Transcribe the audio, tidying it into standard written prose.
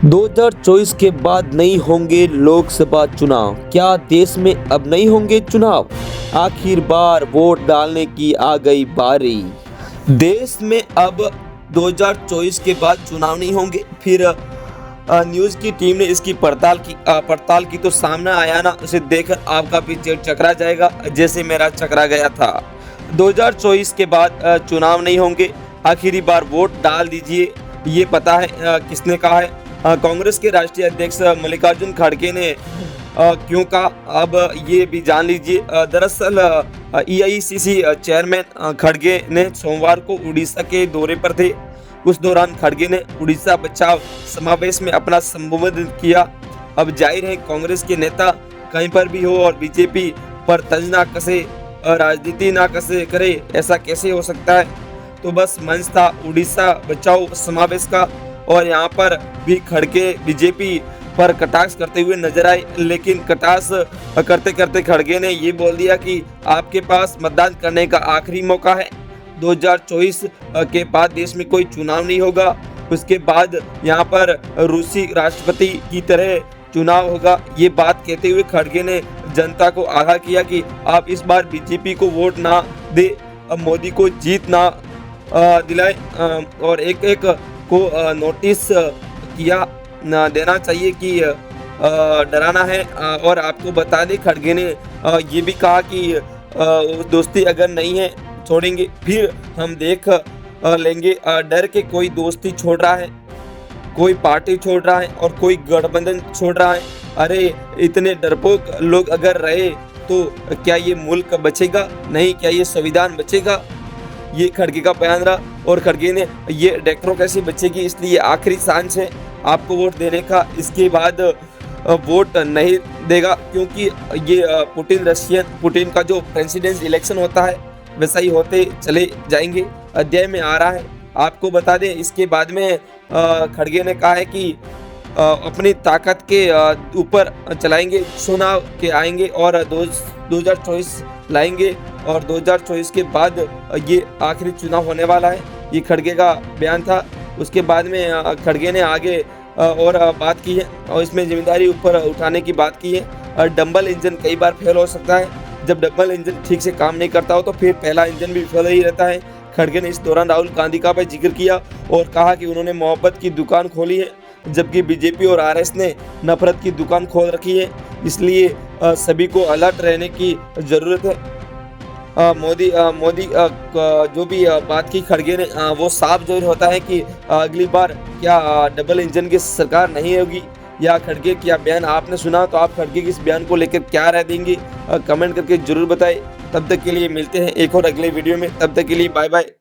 2024 के बाद नहीं होंगे लोकसभा चुनाव। क्या देश में अब नहीं होंगे चुनाव? आखिर बार वोट डालने की आ गई बारी। देश में अब 2024 के बाद चुनाव नहीं होंगे। फिर न्यूज़ की टीम ने इसकी पड़ताल की तो सामने आया ना, उसे देखकर आपका भी पेट चकरा जाएगा जैसे मेरा चकरा गया था। 2024 के बाद चुनाव नहीं होंगे, आखिरी बार वोट डाल दीजिए। ये पता है किसने कहा है? कांग्रेस के राष्ट्रीय अध्यक्ष मल्लिकार्जुन खड़गे ने क्यों कहा, अब ये भी जान लीजिए। दरअसल एआईसीसी चेयरमैन खड़गे ने सोमवार को उड़ीसा के दौरे पर थे। उस दौरान खड़गे ने उड़ीसा बचाव समावेश में अपना संबोधन किया। अब जाहिर है कांग्रेस के नेता कहीं पर भी हो और बीजेपी पर तंज ना कसे, राजनीति ना कसे करे, ऐसा कैसे हो सकता है? तो बस मंच था उड़ीसा बचाओ समावेश का, और यहाँ पर भी खड़गे बीजेपी पर कटाक्ष करते हुए नजर आए। लेकिन कटाक्ष करते करते खड़गे ने ये बोल दिया कि आपके पास मतदान करने का आखिरी मौका है। 2024 के बाद देश में कोई चुनाव नहीं होगा। उसके बाद यहाँ पर रूसी राष्ट्रपति की तरह चुनाव होगा। ये बात कहते हुए खड़गे ने जनता को आगाह किया कि आप इस बार बीजेपी को वोट ना दे, मोदी को जीत ना दिलाए, और एक एक को नोटिस किया देना चाहिए कि डराना है। और आपको बता दें खड़गे ने ये भी कहा कि दोस्ती अगर नहीं है छोड़ेंगे, फिर हम देख लेंगे। डर के कोई दोस्ती छोड़ रहा है, कोई पार्टी छोड़ रहा है और कोई गठबंधन छोड़ रहा है। अरे इतने डरपोक लोग अगर रहे तो क्या ये मुल्क बचेगा? नहीं, क्या ये संविधान बचेगा? ये खड़गे का बयान रहा। और खड़गे ने ये डेमोक्रेसी बचेगी, इसलिए आखिरी सांस है आपको वोट देने का। इसके बाद वोट नहीं देगा, क्योंकि ये पुतिन का जो प्रेसिडेंट इलेक्शन होता है वैसा ही होते चले जाएंगे, अध्याय में आ रहा है। आपको बता दें इसके बाद में खड़गे ने कहा है कि अपनी ताकत के ऊपर चलाएंगे, चुनाव के आएंगे और 2024 लाएंगे, और 2024 के बाद ये आखिरी चुनाव होने वाला है। ये खड़गे का बयान था। उसके बाद में खड़गे ने आगे और बात की है, और इसमें जिम्मेदारी ऊपर उठाने की बात की है। डंबल इंजन कई बार फेल हो सकता है। जब डबल इंजन ठीक से काम नहीं करता हो तो फिर पहला इंजन भी फेल ही रहता है। खड़गे ने इस दौरान राहुल गांधी का भी जिक्र किया और कहा कि उन्होंने मोहब्बत की दुकान खोली है, जबकि बीजेपी और आरएस ने नफरत की दुकान खोल रखी है। इसलिए सभी को अलर्ट रहने की ज़रूरत है। मोदी जो भी बात की खड़गे ने, वो साफ जो होता है कि अगली बार क्या डबल इंजन की सरकार नहीं होगी। या खड़गे क्या बयान आपने सुना, तो आप खड़गे के इस बयान को लेकर क्या राय देंगे कमेंट करके जरूर बताएं। तब तक के लिए मिलते हैं एक और अगले वीडियो में। तब तक के लिए बाय बाय।